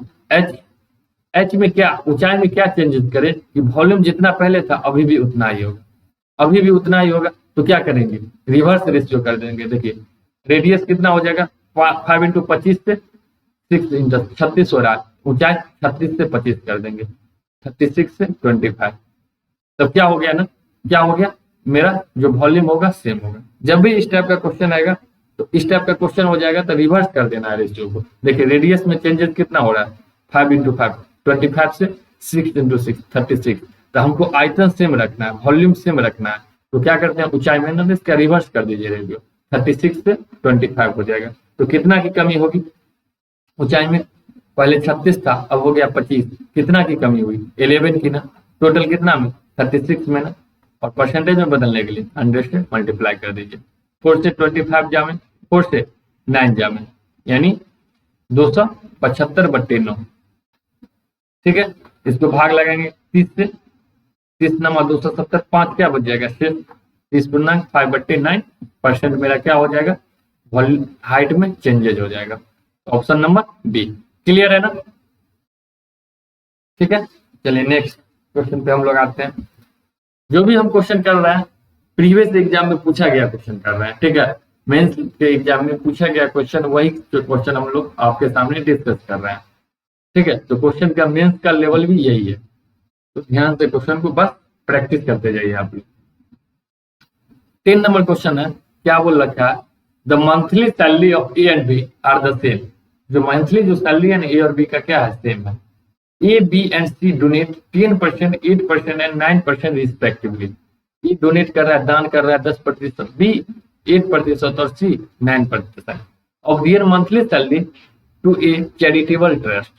एच में क्या, ऊंचाई में क्या चेंजेस करें कि वॉल्यूम जितना पहले था अभी भी उतना ही होगा, अभी भी उतना ही होगा। तो क्या करेंगे? रिवर्स रेशियो कर देंगे। देखिए रेडियस कितना हो जाएगा? 5 × 25 से 6 × 36 हो रहा है, ऊंचाई 36 से 25 कर देंगे, 36 से 25। तब क्या हो गया ना, क्या हो गया? मेरा जो वॉल्यूम होगा सेम होगा। जब भी इस टाइप का क्वेश्चन आएगा तो इस टाइप का क्वेश्चन हो जाएगा तो रिवर्स कर देना है रेशियो को। देखिए रेडियस में चेंजेस कितना हो रहा है? 5 × 5 25 से 6 × 6 36। तो हमको आयतन सेम रखना है, वॉल्यूम सेम रखना है, तो क्या करते हैं? ऊंचाई में ना इसका रिवर्स कर दीजिए, रेडियो 36 से 25 हो जाएगा। तो कितना की कमी होगी ऊंचाई में? पहले 36 था, अब हो गया 25, कितना की कमी हुई? 11 की ना। टोटल कितना में? 36 में ना। और परसेंटेज में बदलने के लिए 100 से मल्टीप्लाई कर दीजिए। 4 से 25 जामे, 4 से 9 जामे, यानी 275/9। ठीक है, इसको भाग लगाएंगे 30 से, 30 नंबर 270, 5 क्या बच जाएगा? 6। 30 × 5/9% मेरा क्या हो जाएगा? हाइट में चेंजेज हो जाएगा। Option number B. क्लियर है ना? ठीक है, चलिए नेक्स्ट क्वेश्चन पे हम लोग आते हैं। जो भी हम क्वेश्चन कर रहे हैं प्रीवियस एग्जाम में पूछा गया क्वेश्चन कर रहे हैं, ठीक है, मेंस के एग्जाम में पूछा गया क्वेश्चन, वही क्वेश्चन हम लोग आपके सामने डिस्कस कर रहे हैं। ठीक है, तो क्वेश्चन का मेंस का लेवल भी यही है, तो ध्यान से क्वेश्चन को बस प्रैक्टिस करते जाइए आप लोग। 10 नंबर क्वेश्चन है, क्या बोल रखा है? The monthly salary of A and B are the same. जो मंथली जो सैलरी है ना ए और बी का क्या है? सेम है। A B and C donate 10%, 8% and 9% respectively. A donate कर रहा है, दान कर रहा है 10%, बी 8% और C 9% of their monthly salary to a charitable trust.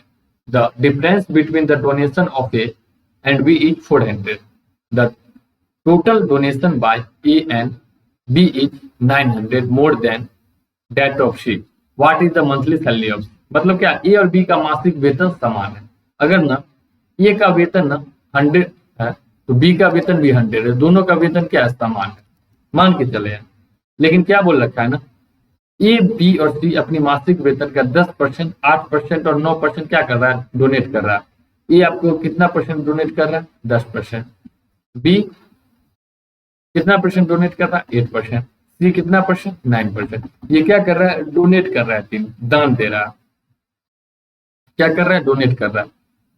The difference between the donation of A and B is 400. The total donation by A and B is 900 more than that of C. What is the monthly salary of? मतलब क्या, ए और B का मासिक वेतन समान है। अगर ना ए का वेतन ना 100 है तो बी का वेतन भी 100 है, दोनों का वेतन क्या है? समान है, मान के चले हैं। लेकिन क्या बोल रखा है ना, ए बी और सी अपनी मासिक वेतन का 10%, 8% और 9% क्या कर रहा है? डोनेट कर रहा है। ए आपको कितना परसेंट डोनेट कर रहा है? 10%। बी कितना परसेंट डोनेट कर रहा है? 8%। सी कितना परसेंट? 9%। ये क्या कर रहा है? डोनेट कर रहा है, तीन दान दे रहा है। क्या कर रहा है? डोनेट कर रहा है।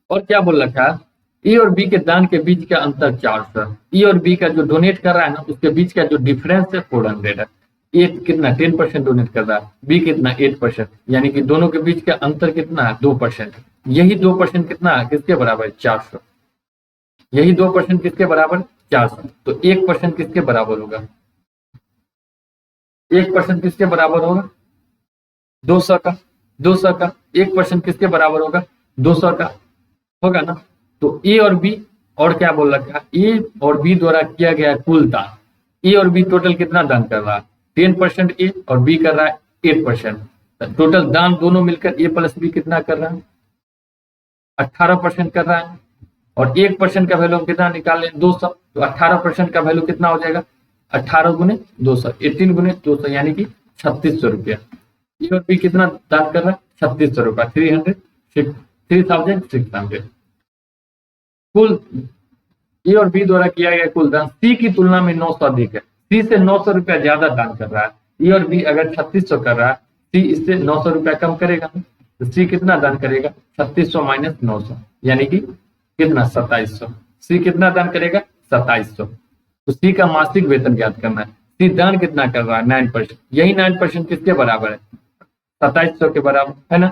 और क्या बोल रखा है? ए और बी के दान के बीच का अंतर 400 है। ए और बी का जो डोनेट कर रहा है ना उसके बीच का जो डिफरेंस है 400 है। ए कितना? 10% डोनेट कर रहा है, बी कितना? 8%, यानी कि दोनों के बीच का अंतर कितना है? 2%। यही 2% कितना है? किसके बराबर? 400। यही 2% किसके बराबर? 400। तो 1% किसके बराबर होगा? 1% किसके बराबर होगा? 200 का। 200 का 1% किसके बराबर होगा? 200 का होगा ना। तो ए और बी और क्या बोल रखा है, ए और बी द्वारा किया गया कुल दान। ए और बी टोटल कितना दान कर रहा है, 10% ए और बी कर रहा है 8%। टोटल दान दोनों मिलकर ए प्लस बी कितना कर रहा है, 18% कर रहा है। और 1% का वैल्यू हम कितना निकाल लें, 200। तो 18% का वैल्यू कितना हो जाएगा, 18 गुने 200, 18 गुने 200 यानी कि 3600 रुपया। ए और बी कितना दान कर रहा है, 3600 रुपया, 3600। कुल ए और बी द्वारा किया गया कुल दान सी की तुलना में 900 अधिक है। सी से 900 रुपया ज्यादा दान कर रहा है। ए और बी अगर 3600 कर रहा है, सी इससे 900 रुपया कम करेगा, तो सी कितना दान करेगा, 3600 माइनस 900 यानी कि कितना, 2700। सी कितना दान करेगा, 2700। तो सी का मासिक वेतन ज्ञात करना है। सी दान कितना कर रहा है, 9%। यही 9% किसके बराबर है, 2700 के बराबर है ना।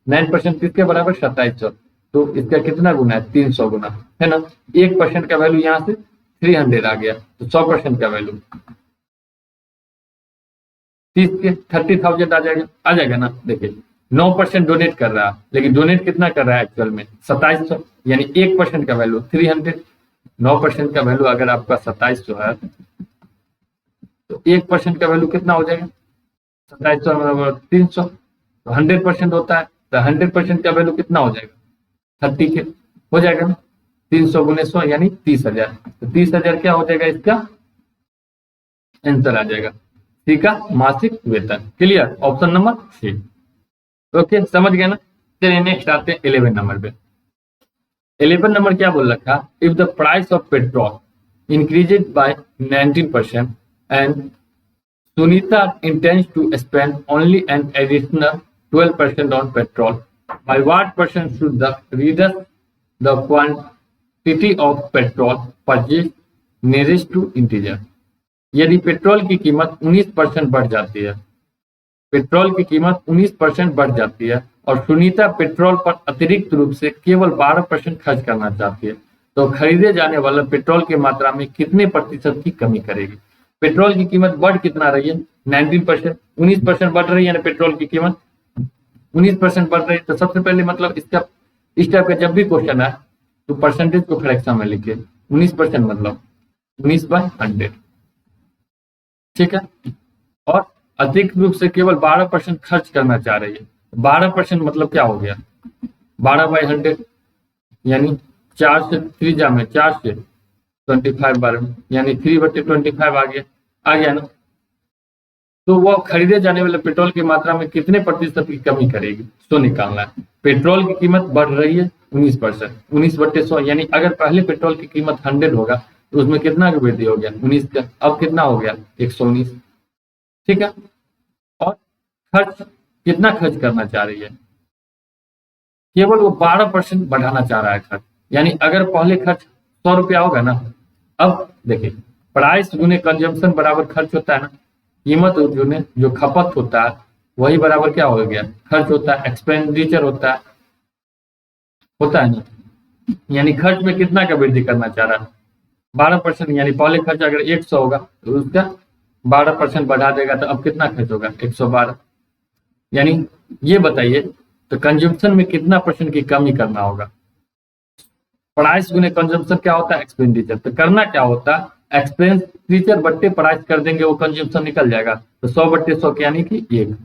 9% किसके बराबर, 2700। तो इसका कितना गुना है, 300 गुना है ना। 1% का वैल्यू यहाँ से 300 आ गया, तो 100% का वैल्यू 30 के 30,000 आ जाएगा ना। देखिए 9% डोनेट कर रहा है, लेकिन डोनेट कितना कर रहा है एक्चुअल में, 2700, यानी 1% का वैल्यू 300। 9% का वैल्यू अगर आपका 2700 है, तो 1% का वैल्यू कितना हो जाएगा, 2700 बराबर 300। तो 100% होता है, तो 100% का वैल्यू कितना हो जाएगा, 30 के हो जाएगा ना। 300 गुने 100 यानी 30,000। तो 30,000 क्या हो जाएगा, इसका आंसर आ जाएगा सी का मासिक वेतन। Clear, option number C. Okay, समझ गए ना। चलिए नेक्स्ट आते हैं 11 नंबर पे। 11 नंबर क्या बोल रखा, if the price of petrol increases by 19% and Sunita intends to spend only an additional 12% on petrol, by what percent should the reduce the quantity of petrol purchased nearest to integer? यदि petrol की कीमत 19% बढ़ जाती है, petrol की कीमत 19% बढ़ जाती है और सुनीता पेट्रोल पर अतिरिक्त रूप से केवल 12% खर्च करना चाहती है, तो खरीदे जाने वाले पेट्रोल की मात्रा में कितने प्रतिशत की कमी करेगी। पेट्रोल की कीमत बढ़ कितना रही है, 19%, 19% बढ़ रही है ना पेट्रोल की कीमत, 19% बढ़ रही है। तो सबसे पहले मतलब इसका इस टाइप का जब भी क्वेश्चन है तो परसेंटेज को फ्रैक्शन में लिखिए। 19% मतलब 19/100, ठीक है। और अतिरिक्त रूप से केवल 12% खर्च करना चाह रही है। 12% मतलब क्या हो गया, 12/100 यानी 4 से 3 में 4 से 25 बार में, यानी 3/25 आ गया ना। तो वो खरीदे जाने वाले पेट्रोल की मात्रा में कितने प्रतिशत की कमी करेगी, सो निकालना है। पेट्रोल की कीमत बढ़ रही है 19%, 19/100 यानी अगर पहले पेट्रोल की कीमत 100 होगा तो उसमें कितना की वृद्धि हो गया, 19 का, अब कितना हो गया 119, ठीक है। और खर्च कितना खर्च करना चाह रही है, केवल वो 12% बढ़ाना चाह रहा है खर्च। यानी अगर पहले खर्च 100 रुपया होगा ना, अब देखिए प्राइस गुने कंजम्पशन बराबर खर्च होता है ना। कीमत गुने जो खपत होता है वही बराबर क्या हो गया, खर्च होता है, एक्सपेंडिचर होता है ना। यानी खर्च में कितना का वृद्धि करना चाह रहा है, 12%। यानी पहले खर्च अगर 100 होगा तो उसका 12% बढ़ा देगा, तो अब कितना खर्च होगा, 112। यानी ये बताइए तो कंजम्पशन में कितना परसेंट की कमी करना होगा। प्राइस गुने कंजम्पशन क्या होता है, एक्सपेंडिचर। तो करना क्या होता है, एक्सपेंडिचर बट्टे प्राइस कर देंगे, वो कंजम्पशन निकल जाएगा। तो 100/100 यानी कि 1,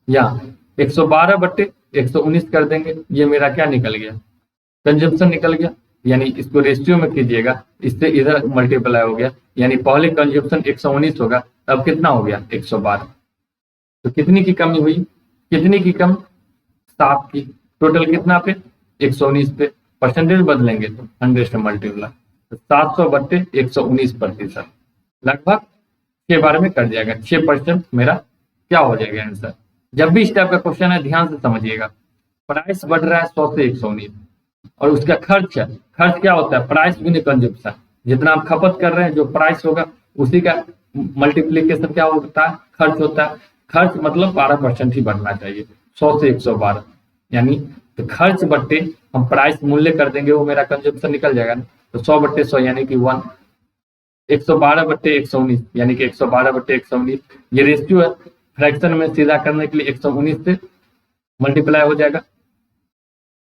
या 112/119 कर देंगे, ये मेरा क्या निकल गया, कंजम्पशन निकल गया। यानी इसको रेशियो में कीजिएगा, इससे इधर मल्टीप्लाई हो गया, यानी पहले कंजम्पशन 119 होगा, अब कितना हो गया 112। तो कितनी की कमी हुई, कितनी की कमी, 7 की। टोटल कितना पे, 119 पे। परसेंटेज बदलेंगे तो 100 से मल्टीप्लाई, तो 700/119%, लगभग 6 बार में कर जाएगा। 6% मेरा क्या हो जाएगा आंसर। जब भी इस टाइप का क्वेश्चन है ध्यान से समझिएगा। प्राइस बढ़ रहा है 100 से 119 और उसका खर्च है, खर्च क्या होता है, प्राइस गुने कंजम्पशन। जितना आप खपत कर रहे हैं जो प्राइस होगा उसी का मल्टीप्लीकेशन क्या होता है, खर्च होता है। खर्च मतलब 12% ही बढ़ना चाहिए, 100 से 112। यानी तो खर्च बट्टे हम प्राइस मूल्य कर देंगे, वो मेरा कंजम्पशन निकल जाएगा ना। तो 100/100 यानी कि 1, 112/119 यानी कि 112/119। ये रेशियो है, फ्रैक्शन में सीधा करने के लिए 119 से मल्टीप्लाई हो जाएगा।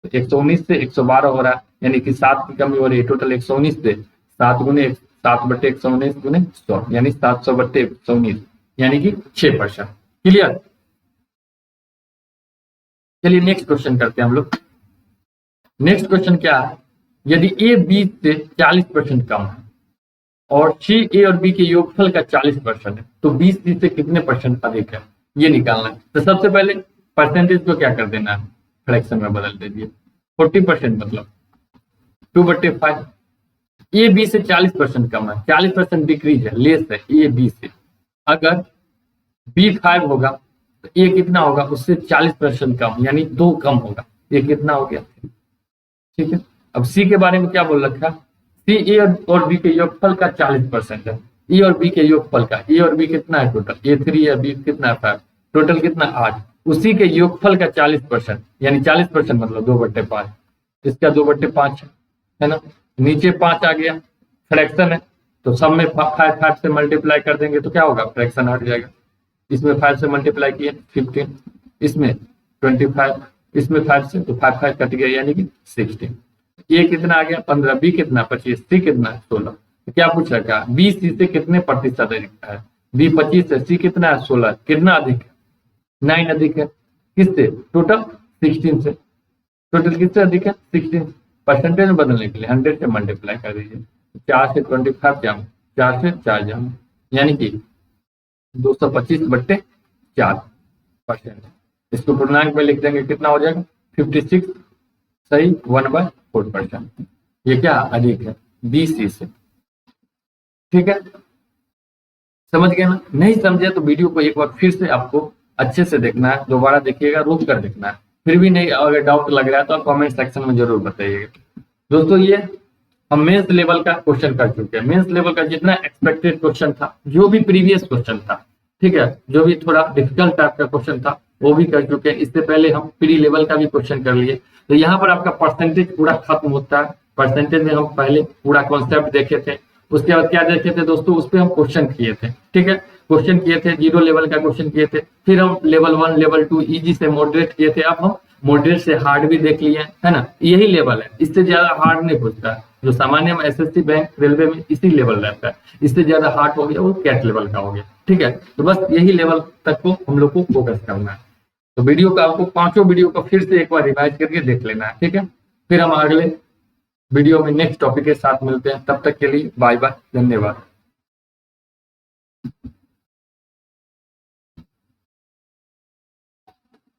तो 119 से 112 हो रहा है, यानी कि 7 की कमी हो रही है। टोटल 119 से 7 बटे 119 गुने 100, यानी 700/119, यानी कि 6%। क्लियर। चलिए नेक्स्ट क्वेश्चन करते हैं हम लोग। नेक्स्ट क्वेश्चन क्या है, यदि ए बी से 40% कम है और सी ए और बी के योगफल का 40% है, तो बी सी से कितने परसेंट अधिक है, ये निकालना है। तो सबसे पहले परसेंटेज को क्या कर देना है, फ्रैक्शन में बदल दीजिए। 40% मतलब 2/5। ए बी से 40% कम है, 40% डिक्रीज है, लेस है ए बी से। अगर बी 5 होगा तो ए कितना होगा, उससे 40% कम, यानी 2 कम होगा। ये कितना हो गया, ठीक है। अब सी के बारे में क्या बोल रखा, सी ए और बी के योगफल का 40% है। ए और बी के योगफल का, ए और बी कितना है टोटल, ए 3 है, बी कितना है 5, टोटल कितना 8। उसी के योगफल का 40%, यानी 40% मतलब 2/5। इसका 2/5 है ना। नीचे 5 आ गया, फ्रैक्शन है, तो सब में 5 से मल्टीप्लाई कर देंगे तो क्या होगा, फ्रैक्शन हट जाएगा। इसमें 5 से मल्टीप्लाई किए 15, इसमें 25, इसमें 5 से, तो 5 कट गया, यानी कि 16। ये कितना आ गया 15, बी कितना 25, सी कितना 16। तो क्या पूछ रखा, बी सी से कितने प्रतिशत अधिक है, बी 25 है, सी कितना है 16, कितना अधिक है, 9 अधिक है। किससे, टोटल 16 से। टोटल किससे अधिक है, 16। परसेंटेज में बदलने के लिए 100 से मल्टीप्लाई कर दीजिए। 4 से 25 जाम, 4 से 4 जाम, यानी कि 225/4%। इसको पूर्णांक में लिख देंगे, कितना हो जाएगा 56, सही 1/4%। ये क्या अधिक है, बी सी से। ठीक है, समझ गए ना। नहीं समझे तो वीडियो को एक बार फिर से आपको अच्छे से देखना है, दोबारा देखिएगा, रुक कर देखना है। फिर भी नहीं, अगर डाउट लग रहा है तो आप कमेंट सेक्शन में जरूर बताइएगा। दोस्तों ये हम मेंस लेवल का क्वेश्चन कर चुके हैं। मेंस लेवल का जितना एक्सपेक्टेड क्वेश्चन था, जो भी प्रीवियस क्वेश्चन था, ठीक है, जो भी थोड़ा डिफिकल्ट टाइप का क्वेश्चन था वो भी कर चुके हैं। इससे पहले हम प्री लेवल का भी क्वेश्चन कर लिए। तो यहाँ पर आपका परसेंटेज पूरा खत्म होता है। परसेंटेज में हम पहले पूरा कॉन्सेप्ट देखे थे, उसके बाद क्या देखे थे दोस्तों, उस पर हम क्वेश्चन किए थे। ठीक है, क्वेश्चन किए थे, 0 लेवल का क्वेश्चन किए थे, फिर हम लेवल 1 लेवल 2 इजी से मॉडरेट किए थे। अब हम मॉडरेट से हार्ड भी देख लिए, है ना। यही लेवल है, इससे ज्यादा हार्ड नहीं पूछता है। जो सामान्य में एसएससी बैंक रेलवे में इसी लेवल रहता है। इससे ज्यादा हार्ड हो गया वो कैट लेवल का हो गया। ठीक है, तो बस यही लेवल तक को हम लोग को फोकस करना है। तो वीडियो का आपको पांचों वीडियो को फिर से एक बार रिवाइज करके देख लेना है। ठीक है, फिर हम अगले वीडियो में नेक्स्ट टॉपिक के साथ मिलते हैं। तब तक के लिए बाय बाय, धन्यवाद।